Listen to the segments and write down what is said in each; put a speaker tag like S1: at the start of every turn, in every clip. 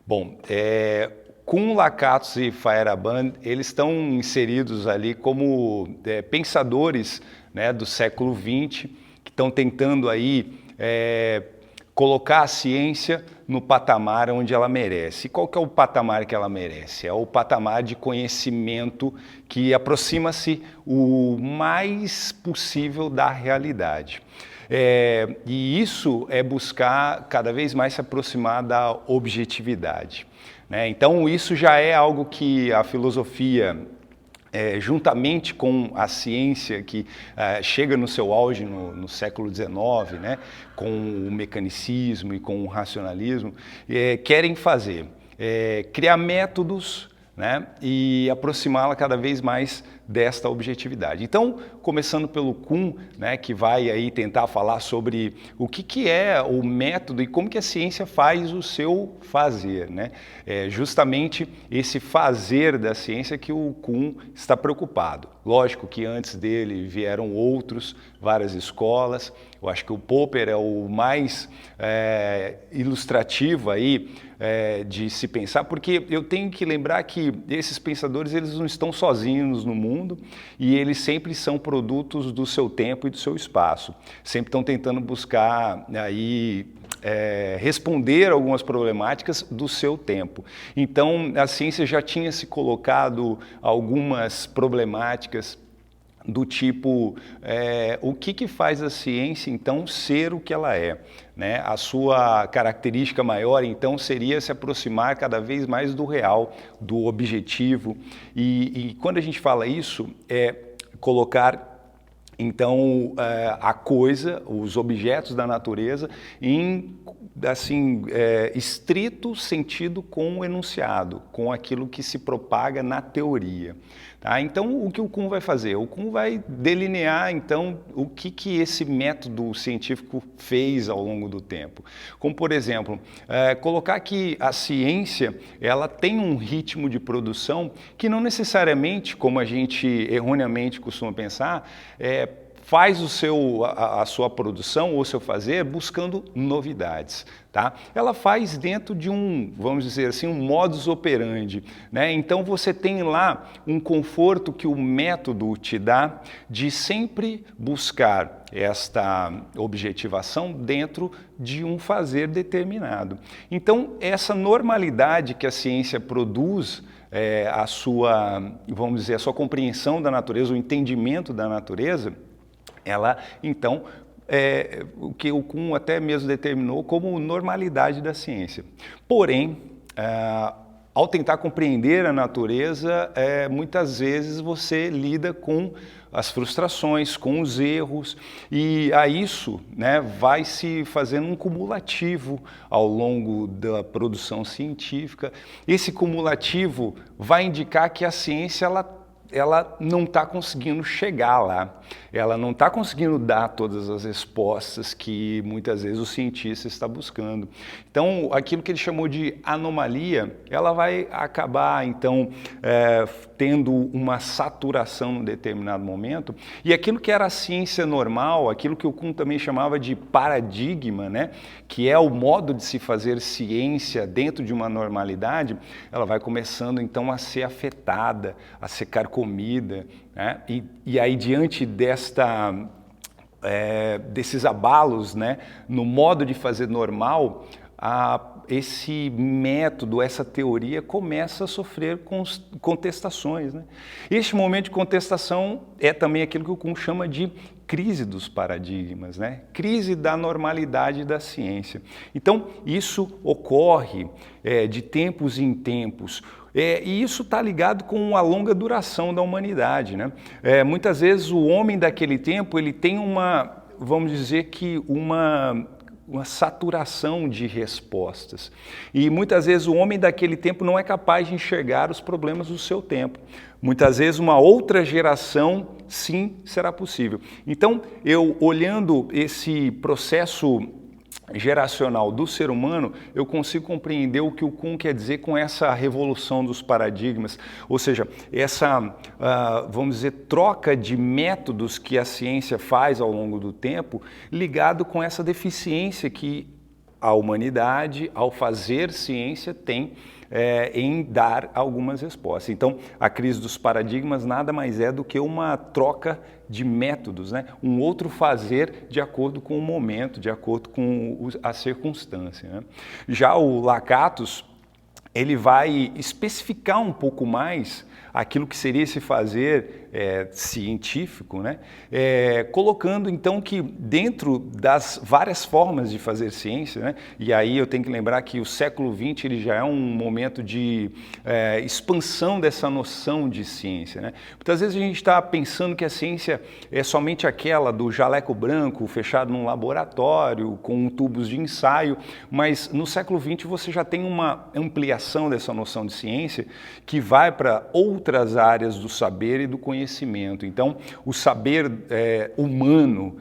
S1: Bom, Kuhn, Lakatos e Feyerabend, eles estão inseridos ali como pensadores, né, do século XX, que estão tentando aí colocar a ciência no patamar onde ela merece. E qual que é o patamar que ela merece? É o patamar de conhecimento que aproxima-se o mais possível da realidade. E isso é buscar cada vez mais se aproximar da objetividade, né? Então isso já é algo que a filosofia, juntamente com a ciência que chega no seu auge no século XIX, né, com o mecanicismo e com o racionalismo, querem fazer, criar métodos, né, e aproximá-la cada vez mais desta objetividade. Então, começando pelo Kuhn, né, que vai aí tentar falar sobre o que é o método e como que a ciência faz o seu fazer, né? Justamente esse fazer da ciência que o Kuhn está preocupado. Lógico que antes dele vieram outros, várias escolas. Eu acho que o Popper é o mais ilustrativo aí de se pensar, porque eu tenho que lembrar que esses pensadores, eles não estão sozinhos no mundo e eles sempre são produtos do seu tempo e do seu espaço. Sempre estão tentando buscar aí responder algumas problemáticas do seu tempo. Então, a ciência já tinha se colocado algumas problemáticas do tipo, o que faz a ciência, então, ser o que ela é, né? A sua característica maior, então, seria se aproximar cada vez mais do real, do objetivo. E quando a gente fala isso, é colocar então a coisa, os objetos da natureza em assim estrito sentido com o enunciado, com aquilo que se propaga na teoria. Tá? Então o que o Kuhn vai fazer? O Kuhn vai delinear então o que esse método científico fez ao longo do tempo. Como por exemplo, colocar que a ciência ela tem um ritmo de produção que não necessariamente, como a gente erroneamente costuma pensar, faz a sua produção ou o seu fazer buscando novidades. Tá? Ela faz dentro de vamos dizer assim, um modus operandi, né? Então você tem lá um conforto que o método te dá de sempre buscar esta objetivação dentro de um fazer determinado. Então essa normalidade que a ciência produz, a sua, vamos dizer, a sua compreensão da natureza, o entendimento da natureza, ela então o que o Kuhn até mesmo determinou como normalidade da ciência. Porém, ao tentar compreender a natureza, muitas vezes você lida com as frustrações, com os erros, e a isso, né, vai se fazendo um cumulativo ao longo da produção científica. Esse cumulativo vai indicar que a ciência ela não está conseguindo chegar lá, ela não está conseguindo dar todas as respostas que muitas vezes o cientista está buscando. Então, aquilo que ele chamou de anomalia, ela vai acabar, então, tendo uma saturação num determinado momento, e aquilo que era a ciência normal, aquilo que o Kuhn também chamava de paradigma, né, que é o modo de se fazer ciência dentro de uma normalidade, ela vai começando, então, a ser afetada, a ser carcomida, né? E aí, diante desses abalos, né, no modo de fazer normal, esse método, essa teoria começa a sofrer contestações, né? Este momento de contestação é também aquilo que o Kuhn chama de crise dos paradigmas, né? Crise da normalidade da ciência. Então, isso ocorre de tempos em tempos. E isso está ligado com a longa duração da humanidade, né? Muitas vezes o homem daquele tempo ele tem vamos dizer que uma saturação de respostas. E muitas vezes o homem daquele tempo não é capaz de enxergar os problemas do seu tempo. Muitas vezes uma outra geração, sim, será possível. Então, eu olhando esse processo geracional do ser humano, eu consigo compreender o que o Kuhn quer dizer com essa revolução dos paradigmas, ou seja, essa, vamos dizer, troca de métodos que a ciência faz ao longo do tempo, ligado com essa deficiência que a humanidade, ao fazer ciência, tem em dar algumas respostas. Então, a crise dos paradigmas nada mais é do que uma troca de métodos, né? Um outro fazer de acordo com o momento, de acordo com a circunstância, né? Já o Lakatos, ele vai especificar um pouco mais aquilo que seria esse fazer científico, né? Colocando então que dentro das várias formas de fazer ciência, né? E aí eu tenho que lembrar que o século XX ele já é um momento de expansão dessa noção de ciência, né? Muitas vezes a gente está pensando que a ciência é somente aquela do jaleco branco fechado num laboratório com tubos de ensaio, mas no século XX você já tem uma ampliação dessa noção de ciência que vai para outras áreas do saber e do conhecimento. Então, o saber humano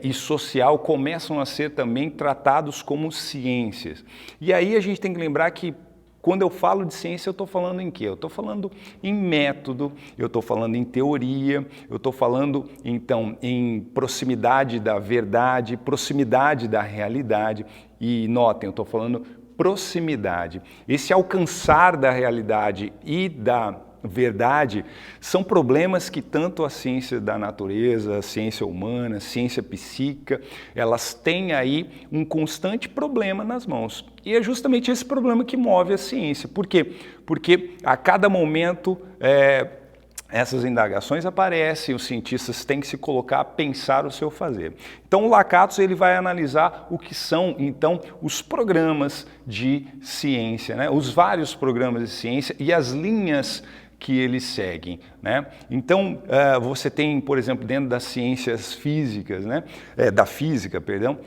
S1: e social começam a ser também tratados como ciências. E aí a gente tem que lembrar que quando eu falo de ciência, eu estou falando em quê? Eu estou falando em método, eu estou falando em teoria, eu estou falando, então, em proximidade da verdade, proximidade da realidade. E notem, eu estou falando proximidade. Esse alcançar da realidade e da verdade são problemas que tanto a ciência da natureza, a ciência humana, a ciência psíquica, elas têm aí um constante problema nas mãos. E é justamente esse problema que move a ciência. Por quê? Porque a cada momento essas indagações aparecem, os cientistas têm que se colocar a pensar o seu fazer. Então o Lakatos ele vai analisar o que são então os programas de ciência, né? Os vários programas de ciência e as linhas que eles seguem, né? Então você tem, por exemplo, dentro das ciências físicas, né? Da física, perdão,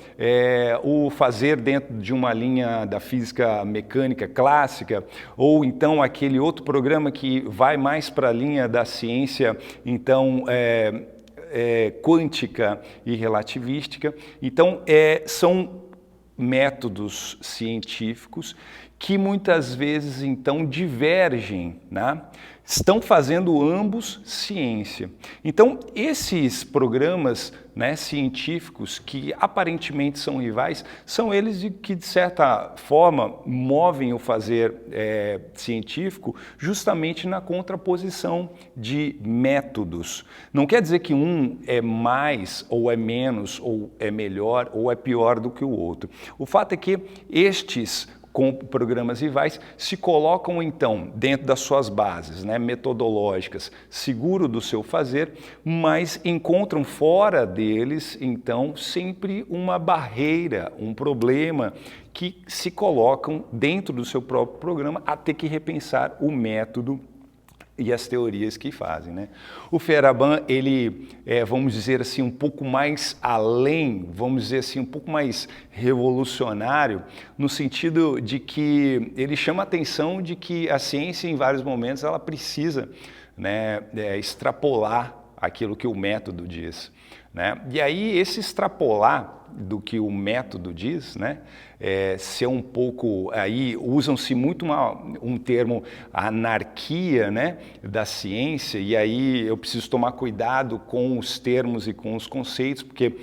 S1: o fazer dentro de uma linha da física mecânica clássica, ou então aquele outro programa que vai mais para a linha da ciência, então quântica e relativística. Então são métodos científicos que muitas vezes então divergem, né? Estão fazendo ambos ciência. Então esses programas, né, científicos que aparentemente são rivais, são eles que de certa forma movem o fazer científico justamente na contraposição de métodos. Não quer dizer que um é mais ou é menos ou é melhor ou é pior do que o outro. O fato é que estes com programas rivais, se colocam então dentro das suas bases, né, metodológicas, seguro do seu fazer, mas encontram fora deles então sempre uma barreira, um problema que se colocam dentro do seu próprio programa a ter que repensar o método e as teorias que fazem, né? O Feyerabend, ele vamos dizer assim, um pouco mais além, vamos dizer assim, um pouco mais revolucionário, no sentido de que ele chama a atenção de que a ciência, em vários momentos, ela precisa, né, extrapolar aquilo que o método diz, né? E aí, esse extrapolar do que o método diz, né, ser um pouco, aí usam-se muito um termo anarquia, né, da ciência, e aí eu preciso tomar cuidado com os termos e com os conceitos, porque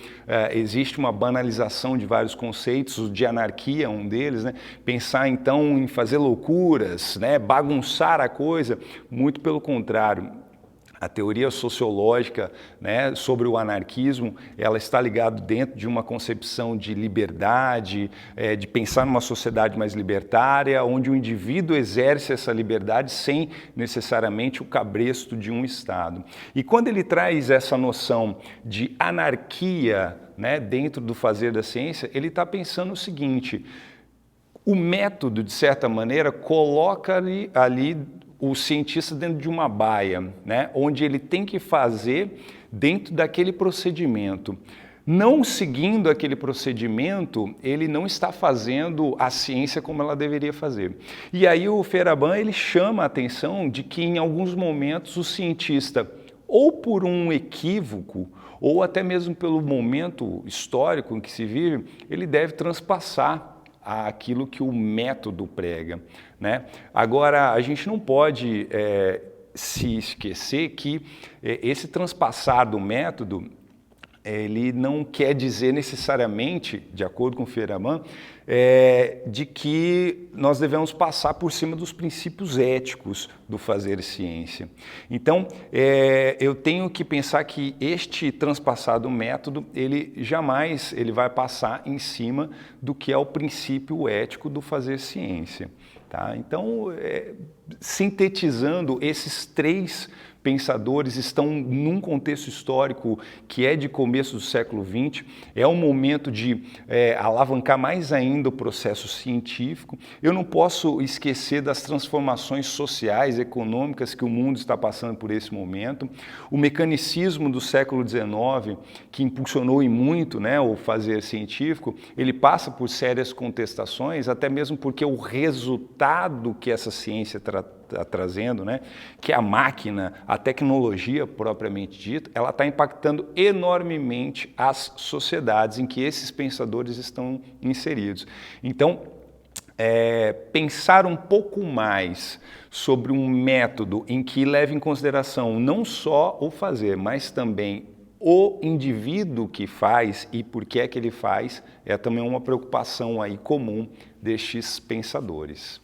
S1: existe uma banalização de vários conceitos, o de anarquia é um deles, né, pensar então em fazer loucuras, né, bagunçar a coisa, muito pelo contrário. A teoria sociológica, né, sobre o anarquismo, ela está ligada dentro de uma concepção de liberdade, de pensar numa sociedade mais libertária, onde o indivíduo exerce essa liberdade sem necessariamente o cabresto de um Estado. E quando ele traz essa noção de anarquia, né, dentro do fazer da ciência, ele está pensando o seguinte: o método, de certa maneira, coloca ali o cientista dentro de uma baia, né, onde ele tem que fazer dentro daquele procedimento. Não seguindo aquele procedimento, ele não está fazendo a ciência como ela deveria fazer. E aí o Feyerabend, ele chama a atenção de que em alguns momentos o cientista, ou por um equívoco, ou até mesmo pelo momento histórico em que se vive, ele deve transpassar aquilo que o método prega, né? Agora, a gente não pode se esquecer que esse transpassar do método, ele não quer dizer necessariamente, de acordo com o Feyerabend, de que nós devemos passar por cima dos princípios éticos do fazer ciência. Então, eu tenho que pensar que este transpassado método, ele jamais vai passar em cima do que é o princípio ético do fazer ciência. Tá? Então, sintetizando, esses três pensadores estão num contexto histórico que é de começo do século XX, é um momento de alavancar mais ainda o processo científico. Eu não posso esquecer das transformações sociais, econômicas que o mundo está passando por esse momento. O mecanicismo do século XIX, que impulsionou e muito, né, o fazer científico, ele passa por sérias contestações, até mesmo porque o resultado que essa ciência está trazendo, né, que é a máquina, a tecnologia propriamente dita, ela está impactando enormemente as sociedades em que esses pensadores estão inseridos. Então, pensar um pouco mais sobre um método em que leve em consideração não só o fazer, mas também o indivíduo que faz e por que é que ele faz, é também uma preocupação aí comum destes pensadores.